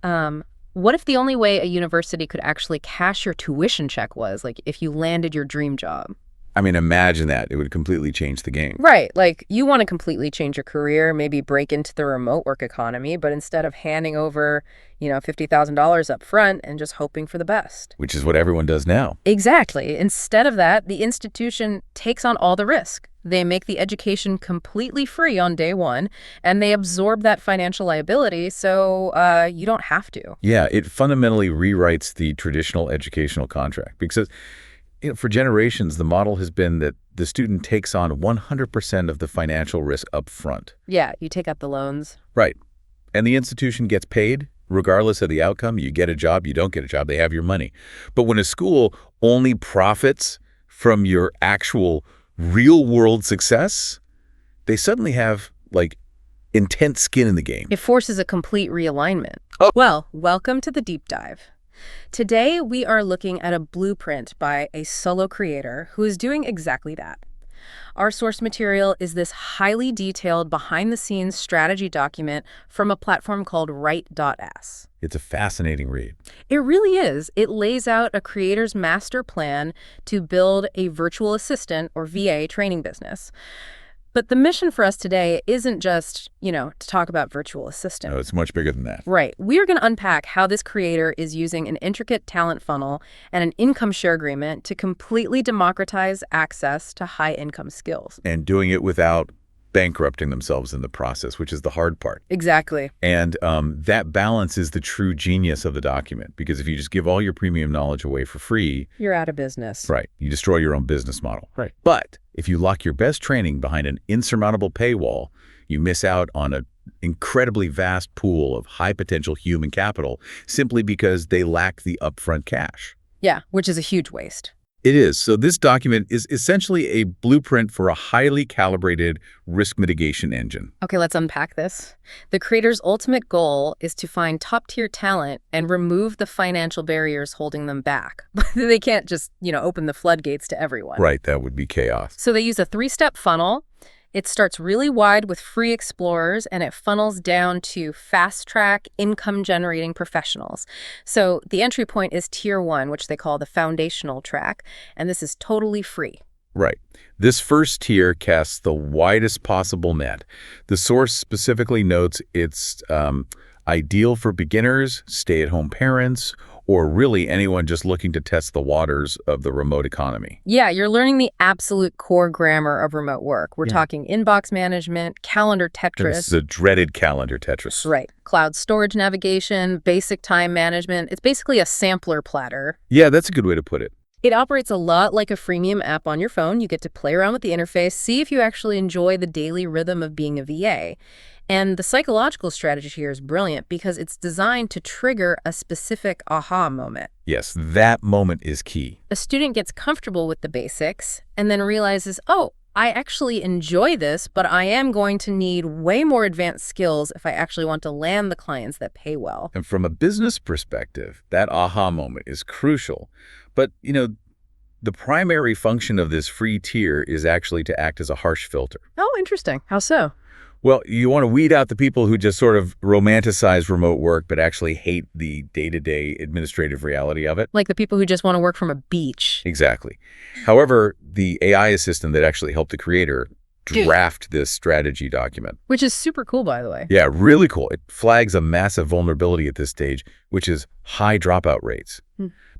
What if the only way a university could actually cash your tuition check was, like, if you landed your dream job? I mean, imagine that. It would completely change the game. Right. Like, you want to completely change your career, maybe break into the remote work economy, but instead of handing over, $50,000 up front and just hoping for the best. Which is what everyone does now. Exactly. Instead of that, the institution takes on all the risk. They make the education completely free on day one, and they absorb that financial liability, so you don't have to. Yeah, it fundamentally rewrites the traditional educational contract because for generations, the model has been that the student takes on 100% of the financial risk up front. Yeah, you take out the loans. Right. And the institution gets paid regardless of the outcome. You get a job, you don't get a job, they have your money. But when a school only profits from your actual real-world success, they suddenly have, intense skin in the game. It forces a complete realignment. Oh. Well, welcome to the deep dive. Today, we are looking at a blueprint by a solo creator who is doing exactly that. Our source material is this highly detailed behind-the-scenes strategy document from a platform called Write.s. It's a fascinating read. It really is. It lays out a creator's master plan to build a virtual assistant or VA training business. But the mission for us today isn't just, to talk about virtual assistant. No, it's much bigger than that. Right. We're going to unpack how this creator is using an intricate talent funnel and an income share agreement to completely democratize access to high-income skills. And doing it without bankrupting themselves in the process, which is the hard part. Exactly. And that balance is the true genius of the document, because if you just give all your premium knowledge away for free, you're out of business. Right. You destroy your own business model. Right. But if you lock your best training behind an insurmountable paywall, you miss out on an incredibly vast pool of high-potential human capital simply because they lack the upfront cash. Yeah, which is a huge waste. It is. So this document is essentially a blueprint for a highly calibrated risk mitigation engine. Okay, let's unpack this. The creator's ultimate goal is to find top-tier talent and remove the financial barriers holding them back. They can't just, open the floodgates to everyone. Right, that would be chaos. So they use a 3-step funnel. It starts really wide with free explorers, and it funnels down to fast-track income-generating professionals. So the entry point is Tier 1, which they call the foundational track, and this is totally free. Right. This first tier casts the widest possible net. The source specifically notes it's ideal for beginners, stay-at-home parents, or really anyone just looking to test the waters of the remote economy. Yeah, you're learning the absolute core grammar of remote work. We're talking inbox management, calendar Tetris. This is a dreaded calendar Tetris. Right. Cloud storage navigation, basic time management. It's basically a sampler platter. Yeah, that's a good way to put it. It operates a lot like a freemium app on your phone. You get to play around with the interface, see if you actually enjoy the daily rhythm of being a VA. And the psychological strategy here is brilliant because it's designed to trigger a specific aha moment. Yes, that moment is key. A student gets comfortable with the basics and then realizes, oh, I actually enjoy this, but I am going to need way more advanced skills if I actually want to land the clients that pay well. And from a business perspective, that aha moment is crucial. But, the primary function of this free tier is actually to act as a harsh filter. Oh, interesting. How so? Well, you want to weed out the people who just sort of romanticize remote work but actually hate the day-to-day administrative reality of it. Like the people who just want to work from a beach. Exactly. However, the AI assistant that actually helped the creator draft this strategy document. Which is super cool, by the way. Yeah, really cool. It flags a massive vulnerability at this stage, which is high dropout rates.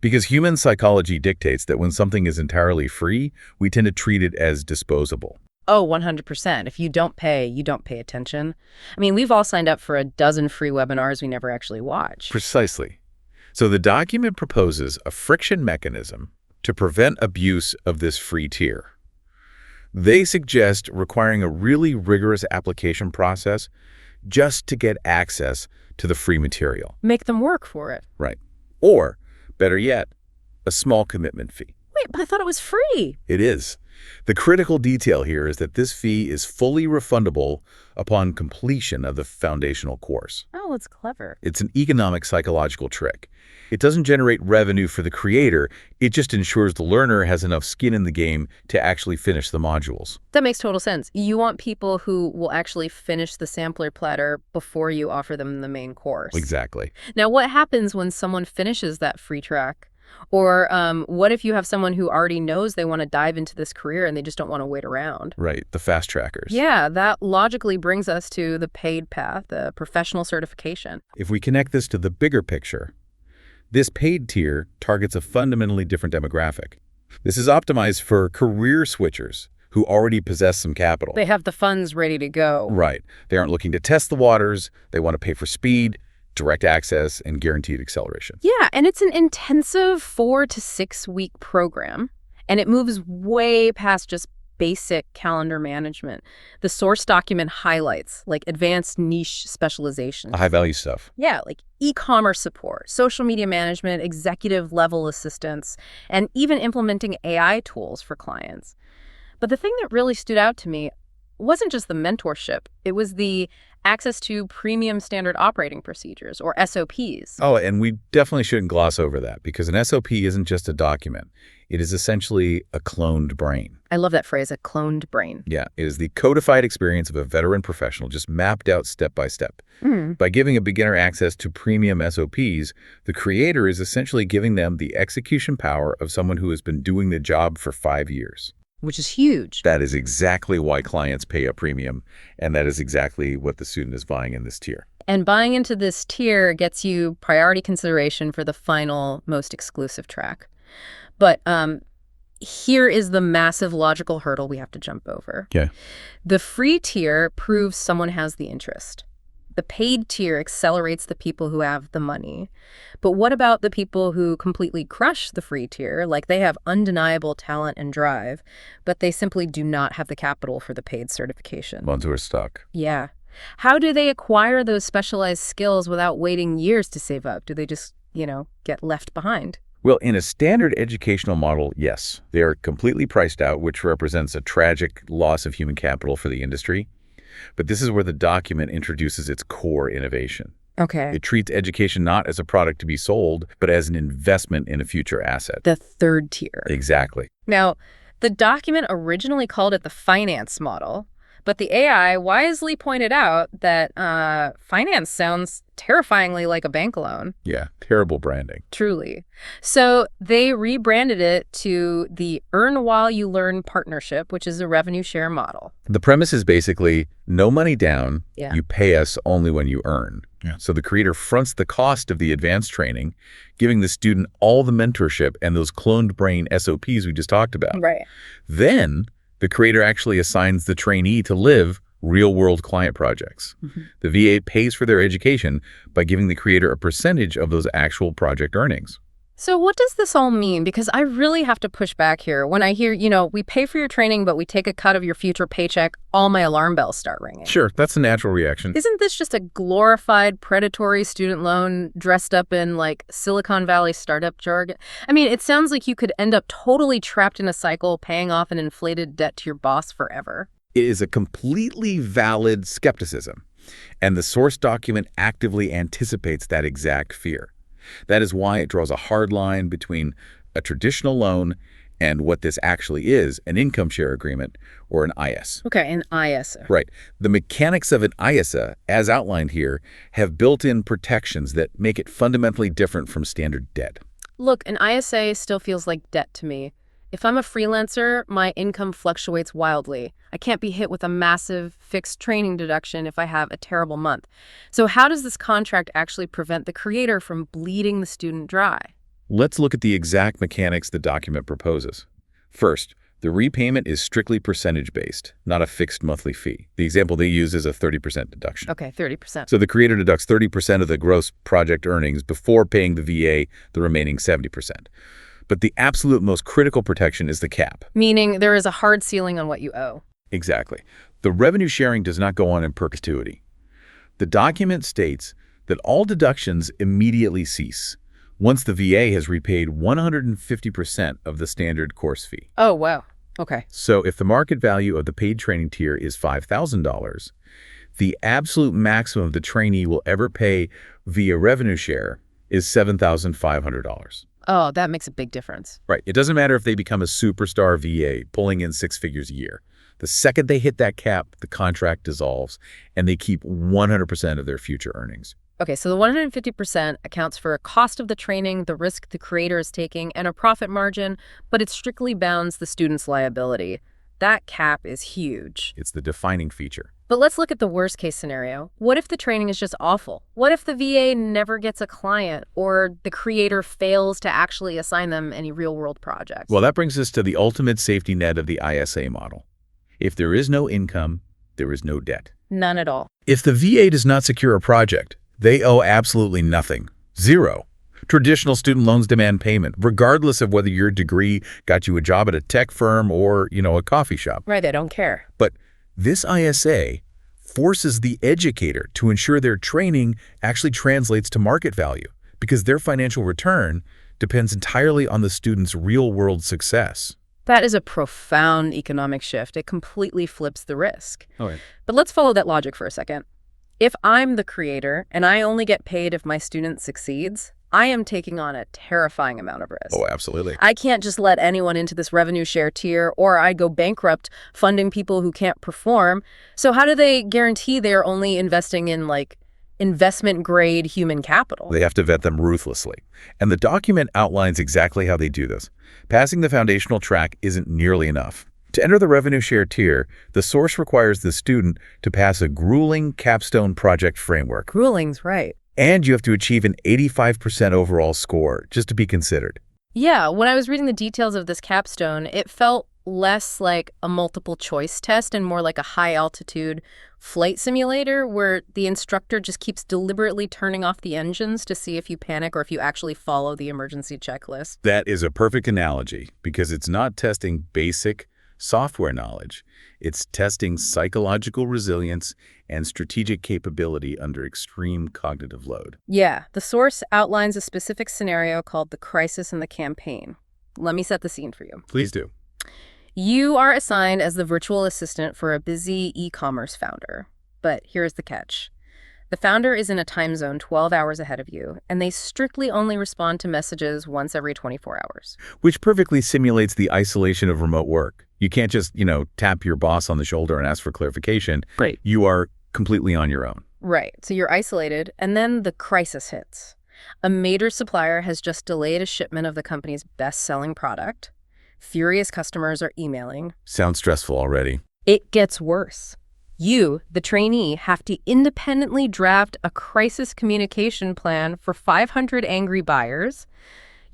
Because human psychology dictates that when something is entirely free, we tend to treat it as disposable. Oh, 100%. If you don't pay, you don't pay attention. I mean, we've all signed up for a dozen free webinars we never actually watch. Precisely. So the document proposes a friction mechanism to prevent abuse of this free tier. They suggest requiring a really rigorous application process just to get access to the free material. Make them work for it. Right. Or, better yet, a small commitment fee. Wait, but I thought it was free. It is. The critical detail here is that this fee is fully refundable upon completion of the foundational course. Oh, that's clever. It's an economic psychological trick. It doesn't generate revenue for the creator, it just ensures the learner has enough skin in the game to actually finish the modules. That makes total sense. You want people who will actually finish the sampler platter before you offer them the main course. Exactly. Now, what happens when someone finishes that free track? Or what if you have someone who already knows they want to dive into this career and they just don't want to wait around? Right, the fast trackers. Yeah, that logically brings us to the paid path, the professional certification. If we connect this to the bigger picture, this paid tier targets a fundamentally different demographic. This is optimized for career switchers who already possess some capital. They have the funds ready to go. Right. They aren't looking to test the waters. They want to pay for speed, direct access, and guaranteed acceleration. Yeah, and it's an intensive 4 to 6 week program, and it moves way past just basic calendar management. The source document highlights like advanced niche specializations. High-value stuff. Yeah, like e-commerce support, social media management, executive level assistance, and even implementing AI tools for clients. But the thing that really stood out to me wasn't just the mentorship. It was the access to premium standard operating procedures, or SOPs. Oh, and we definitely shouldn't gloss over that, because an SOP isn't just a document. It is essentially a cloned brain. I love that phrase, a cloned brain. Yeah, it is the codified experience of a veteran professional, just mapped out step by step. By giving a beginner access to premium SOPs, the creator is essentially giving them the execution power of someone who has been doing the job for 5 years. Which is huge. That is exactly why clients pay a premium, and that is exactly what the student is buying in this tier. And buying into this tier gets you priority consideration for the final, most exclusive track. But here is the massive logical hurdle we have to jump over. Yeah. The free tier proves someone has the interest. The paid tier accelerates the people who have the money. But what about the people who completely crush the free tier? Like they have undeniable talent and drive, but they simply do not have the capital for the paid certification. Ones who are stuck. Yeah. How do they acquire those specialized skills without waiting years to save up? Do they just, get left behind? Well, in a standard educational model, yes. They are completely priced out, which represents a tragic loss of human capital for the industry. But this is where the document introduces its core innovation. Okay. It treats education not as a product to be sold, but as an investment in a future asset. The third tier. Exactly. Now, the document originally called it the finance model, but the AI wisely pointed out that finance sounds terrifyingly like a bank loan. Yeah, terrible branding. Truly. So they rebranded it to the Earn While You Learn partnership, which is a revenue share model. The premise is basically no money down, Yeah. you pay us only when you earn. Yeah. So the creator fronts the cost of the advanced training, giving the student all the mentorship and those cloned brain SOPs we just talked about. Right. Then the creator actually assigns the trainee to live real-world client projects. The VA pays for their education by giving the creator a percentage of those actual project earnings. So what does this all mean? Because I really have to push back here. When I hear, we pay for your training, but we take a cut of your future paycheck, all my alarm bells start ringing. Sure, that's a natural reaction. Isn't this just a glorified predatory student loan dressed up in like Silicon Valley startup jargon? I mean, it sounds like you could end up totally trapped in a cycle, paying off an inflated debt to your boss forever. It is a completely valid skepticism, and the source document actively anticipates that exact fear. That is why it draws a hard line between a traditional loan and what this actually is, an income share agreement or an IS. Okay, an ISA. Right. The mechanics of an ISA, as outlined here, have built-in protections that make it fundamentally different from standard debt. Look, an ISA still feels like debt to me. If I'm a freelancer, my income fluctuates wildly. I can't be hit with a massive fixed training deduction if I have a terrible month. So how does this contract actually prevent the creator from bleeding the student dry? Let's look at the exact mechanics the document proposes. First, the repayment is strictly percentage-based, not a fixed monthly fee. The example they use is a 30% deduction. Okay, 30%. So the creator deducts 30% of the gross project earnings before paying the VA the remaining 70%. But the absolute most critical protection is the cap. Meaning there is a hard ceiling on what you owe. Exactly. The revenue sharing does not go on in perpetuity. The document states that all deductions immediately cease once the VA has repaid 150% of the standard course fee. Oh, wow. Okay. So if the market value of the paid training tier is $5,000, the absolute maximum the trainee will ever pay via revenue share is $7,500. Oh, that makes a big difference. Right. It doesn't matter if they become a superstar VA pulling in six figures a year. The second they hit that cap, the contract dissolves and they keep 100% of their future earnings. Okay, so the 150% accounts for a cost of the training, the risk the creator is taking, and a profit margin, but it strictly bounds the student's liability. That cap is huge. It's the defining feature. But let's look at the worst case scenario. What if the training is just awful? What if the VA never gets a client or the creator fails to actually assign them any real-world projects? Well, that brings us to the ultimate safety net of the ISA model. If there is no income, there is no debt. None at all. If the VA does not secure a project, they owe absolutely nothing. Zero. Traditional student loans demand payment, regardless of whether your degree got you a job at a tech firm or, a coffee shop. Right, they don't care. But this ISA forces the educator to ensure their training actually translates to market value because their financial return depends entirely on the student's real-world success. That is a profound economic shift. It completely flips the risk. Okay. But let's follow that logic for a second. If I'm the creator and I only get paid if my student succeeds, I am taking on a terrifying amount of risk. Oh, absolutely. I can't just let anyone into this revenue share tier or I go bankrupt funding people who can't perform. So how do they guarantee they're only investing in investment grade human capital? They have to vet them ruthlessly. And the document outlines exactly how they do this. Passing the foundational track isn't nearly enough. To enter the revenue share tier, the source requires the student to pass a grueling capstone project framework. Grueling's right. And you have to achieve an 85% overall score just to be considered. Yeah, when I was reading the details of this capstone, it felt less like a multiple choice test and more like a high altitude flight simulator where the instructor just keeps deliberately turning off the engines to see if you panic or if you actually follow the emergency checklist. That is a perfect analogy because it's not testing basic software knowledge. It's testing psychological resilience and strategic capability under extreme cognitive load. Yeah, the source outlines a specific scenario called the crisis in the campaign. Let me set the scene for you. Please do. You are assigned as the virtual assistant for a busy e-commerce founder. But here's the catch. The founder is in a time zone 12 hours ahead of you, and they strictly only respond to messages once every 24 hours. Which perfectly simulates the isolation of remote work. You can't just, tap your boss on the shoulder and ask for clarification. Right. You are completely on your own. Right. So you're isolated, and then the crisis hits. A major supplier has just delayed a shipment of the company's best-selling product. Furious customers are emailing. Sounds stressful already. It gets worse. You, the trainee, have to independently draft a crisis communication plan for 500 angry buyers.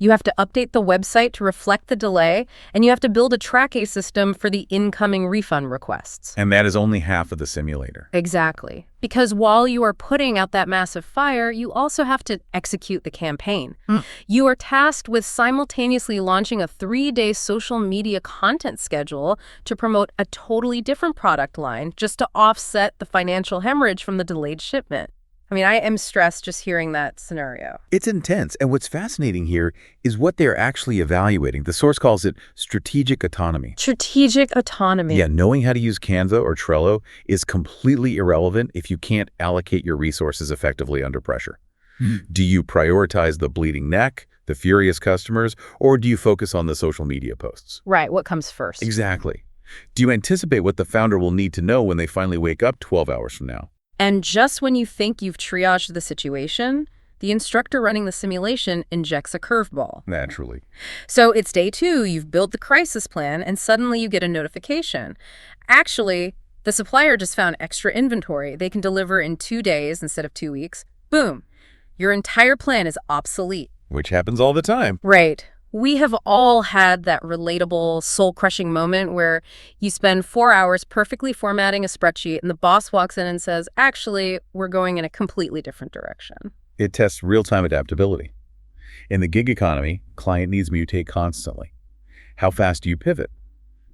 You have to update the website to reflect the delay, and you have to build a tracking system for the incoming refund requests. And that is only half of the simulator. Exactly. Because while you are putting out that massive fire, you also have to execute the campaign. You are tasked with simultaneously launching a 3-day social media content schedule to promote a totally different product line just to offset the financial hemorrhage from the delayed shipment. I mean, I am stressed just hearing that scenario. It's intense, and what's fascinating here is what they're actually evaluating. The source calls it strategic autonomy. Strategic autonomy. Yeah, knowing how to use Canva or Trello is completely irrelevant if you can't allocate your resources effectively under pressure. Do you prioritize the bleeding neck, the furious customers, or do you focus on the social media posts? Right, what comes first? Exactly. Do you anticipate what the founder will need to know when they finally wake up 12 hours from now? And just when you think you've triaged the situation, the instructor running the simulation injects a curveball. Naturally. So it's day 2, you've built the crisis plan, and suddenly you get a notification. Actually, the supplier just found extra inventory. They can deliver in 2 days instead of 2 weeks. Boom. Your entire plan is obsolete. Which happens all the time. Right. We have all had that relatable, soul-crushing moment where you spend 4 hours perfectly formatting a spreadsheet and the boss walks in and says, actually, we're going in a completely different direction. It tests real-time adaptability. In the gig economy, client needs mutate constantly. How fast do you pivot?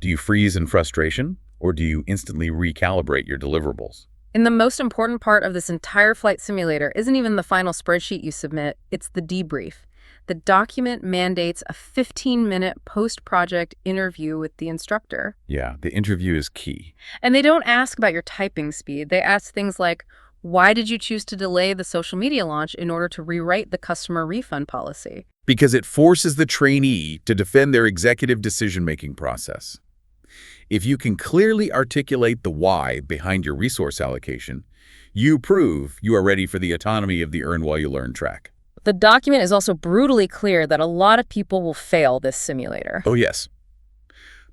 Do you freeze in frustration, or do you instantly recalibrate your deliverables? And the most important part of this entire flight simulator isn't even the final spreadsheet you submit, it's the debrief. The document mandates a 15-minute post-project interview with the instructor. Yeah, the interview is key. And they don't ask about your typing speed. They ask things like, why did you choose to delay the social media launch in order to rewrite the customer refund policy? Because it forces the trainee to defend their executive decision-making process. If you can clearly articulate the why behind your resource allocation, you prove you are ready for the autonomy of the earn while you learn track. The document is also brutally clear that a lot of people will fail this simulator. Oh, yes.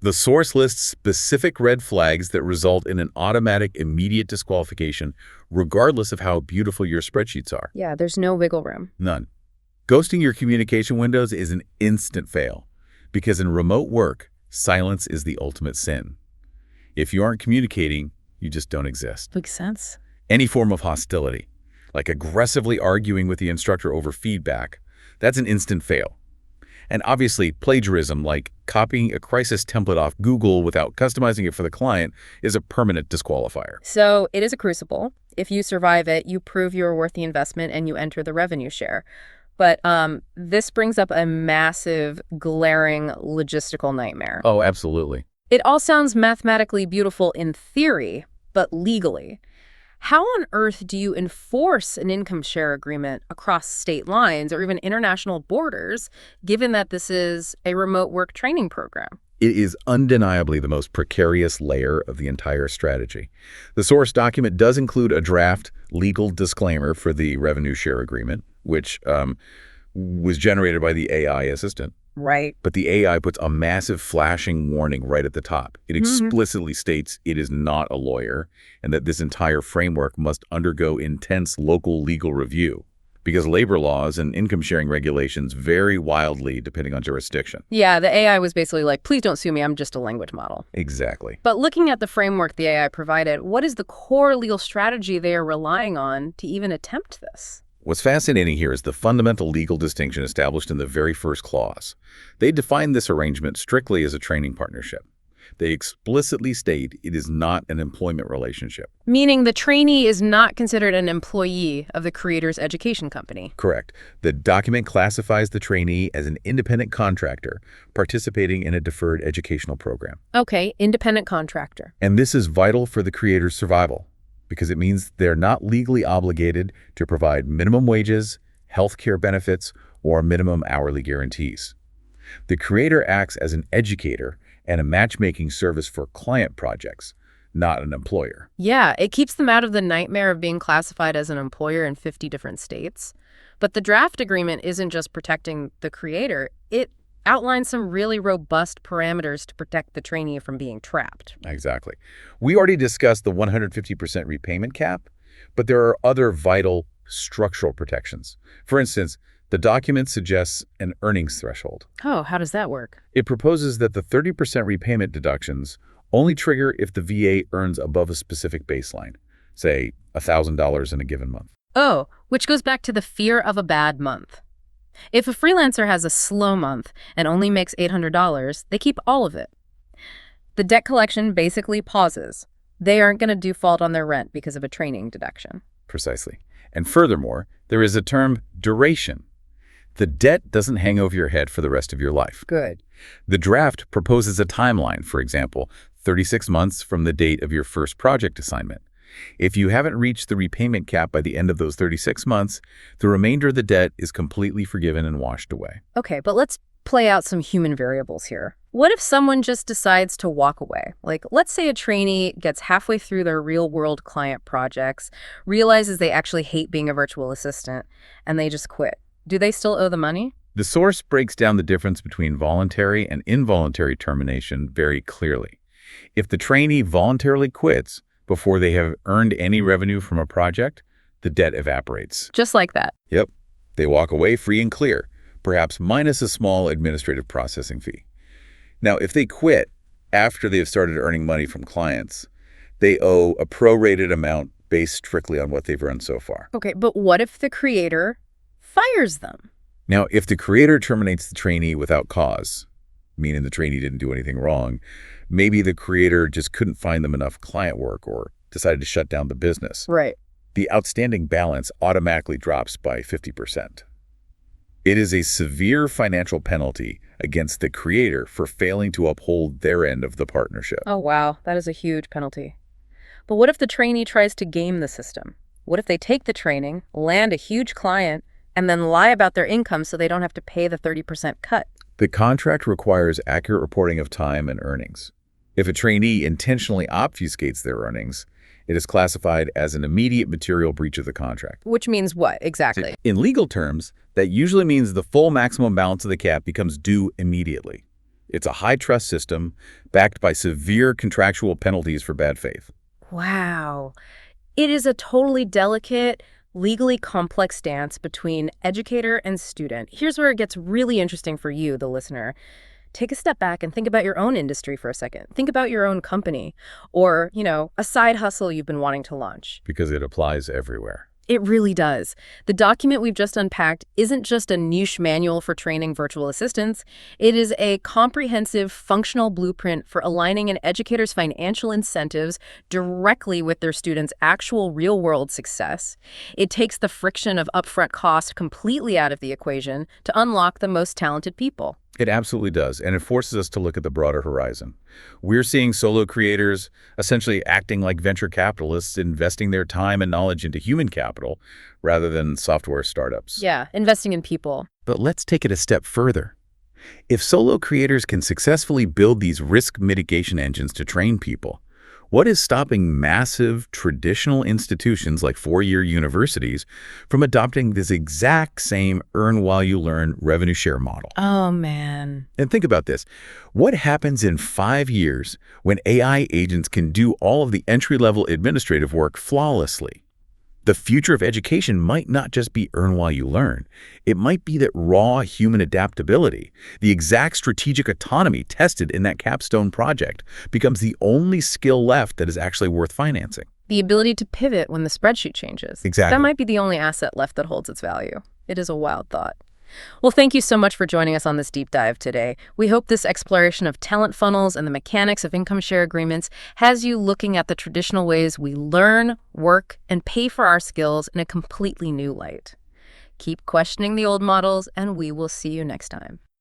The source lists specific red flags that result in an automatic, immediate disqualification, regardless of how beautiful your spreadsheets are. Yeah, there's no wiggle room. None. Ghosting your communication windows is an instant fail, because in remote work, silence is the ultimate sin. If you aren't communicating, you just don't exist. Makes sense. Any form of hostility, like aggressively arguing with the instructor over feedback, that's an instant fail. And obviously, plagiarism, like copying a crisis template off Google without customizing it for the client, is a permanent disqualifier. So it is a crucible. If you survive it, you prove you're worth the investment and you enter the revenue share. But this brings up a massive, glaring logistical nightmare. Oh, absolutely. It all sounds mathematically beautiful in theory, but legally. How on earth do you enforce an income share agreement across state lines or even international borders, given that this is a remote work training program? It is undeniably the most precarious layer of the entire strategy. The source document does include a draft legal disclaimer for the revenue share agreement, which was generated by the AI assistant. Right. But the AI puts a massive flashing warning right at the top. It explicitly states it is not a lawyer and that this entire framework must undergo intense local legal review because labor laws and income sharing regulations vary wildly depending on jurisdiction. Yeah, the AI was basically like, please don't sue me, I'm just a language model. Exactly. But looking at the framework the AI provided, what is the core legal strategy they are relying on to even attempt this? What's fascinating here is the fundamental legal distinction established in the very first clause. They define this arrangement strictly as a training partnership. They explicitly state it is not an employment relationship. Meaning the trainee is not considered an employee of the creator's education company. Correct. The document classifies the trainee as an independent contractor participating in a deferred educational program. Okay, independent contractor. And this is vital for the creator's survival, because it means they're not legally obligated to provide minimum wages, health care benefits, or minimum hourly guarantees. The creator acts as an educator and a matchmaking service for client projects, not an employer. Yeah, it keeps them out of the nightmare of being classified as an employer in 50 different states. But the draft agreement isn't just protecting the creator. It outlines some really robust parameters to protect the trainee from being trapped. Exactly. We already discussed the 150% repayment cap, but there are other vital structural protections. For instance, the document suggests an earnings threshold. Oh, how does that work? It proposes that the 30% repayment deductions only trigger if the VA earns above a specific baseline, say $1,000 in a given month. Oh, which goes back to the fear of a bad month. If a freelancer has a slow month and only makes $800, they keep all of it. The debt collection basically pauses. They aren't going to default on their rent because of a training deduction. Precisely. And furthermore, there is a term duration. The debt doesn't hang over your head for the rest of your life. Good. The draft proposes a timeline, for example, 36 months from the date of your first project assignment. If you haven't reached the repayment cap by the end of those 36 months, the remainder of the debt is completely forgiven and washed away. Okay, but let's play out some human variables here. What if someone just decides to walk away? Like, let's say a trainee gets halfway through their real-world client projects, realizes they actually hate being a virtual assistant, and they just quit. Do they still owe the money? The source breaks down the difference between voluntary and involuntary termination very clearly. If the trainee voluntarily quits before they have earned any revenue from a project, the debt evaporates. Just like that. Yep. They walk away free and clear, perhaps minus a small administrative processing fee. Now, if they quit after they have started earning money from clients, they owe a prorated amount based strictly on what they've earned so far. Okay, but what if the creator fires them? Now, if the creator terminates the trainee without cause, meaning the trainee didn't do anything wrong, maybe the creator just couldn't find them enough client work or decided to shut down the business. Right. The outstanding balance automatically drops by 50%. It is a severe financial penalty against the creator for failing to uphold their end of the partnership. Oh, wow, that is a huge penalty. But what if the trainee tries to game the system? What if they take the training, land a huge client, and then lie about their income so they don't have to pay the 30% cut? The contract requires accurate reporting of time and earnings. If a trainee intentionally obfuscates their earnings, it is classified as an immediate material breach of the contract. Which means what, exactly? In legal terms, that usually means the full maximum balance of the cap becomes due immediately. It's a high-trust system backed by severe contractual penalties for bad faith. Wow. It is a totally delicate, legally complex dance between educator and student. Here's where it gets really interesting for you, the listener. Take a step back and think about your own industry for a second. Think about your own company or, a side hustle you've been wanting to launch. Because it applies everywhere. It really does. The document we've just unpacked isn't just a niche manual for training virtual assistants. It is a comprehensive, functional blueprint for aligning an educator's financial incentives directly with their students' actual real-world success. It takes the friction of upfront cost completely out of the equation to unlock the most talented people. It absolutely does, and it forces us to look at the broader horizon. We're seeing solo creators essentially acting like venture capitalists, investing their time and knowledge into human capital rather than software startups. Yeah, investing in people. But let's take it a step further. If solo creators can successfully build these risk mitigation engines to train people, what is stopping massive traditional institutions like four-year universities from adopting this exact same earn-while-you-learn revenue share model? Oh, man. And think about this. What happens in 5 years when AI agents can do all of the entry-level administrative work flawlessly? The future of education might not just be earn while you learn. It might be that raw human adaptability, the exact strategic autonomy tested in that capstone project, becomes the only skill left that is actually worth financing. The ability to pivot when the spreadsheet changes. Exactly. That might be the only asset left that holds its value. It is a wild thought. Well, thank you so much for joining us on this deep dive today. We hope this exploration of talent funnels and the mechanics of income share agreements has you looking at the traditional ways we learn, work, and pay for our skills in a completely new light. Keep questioning the old models, and we will see you next time.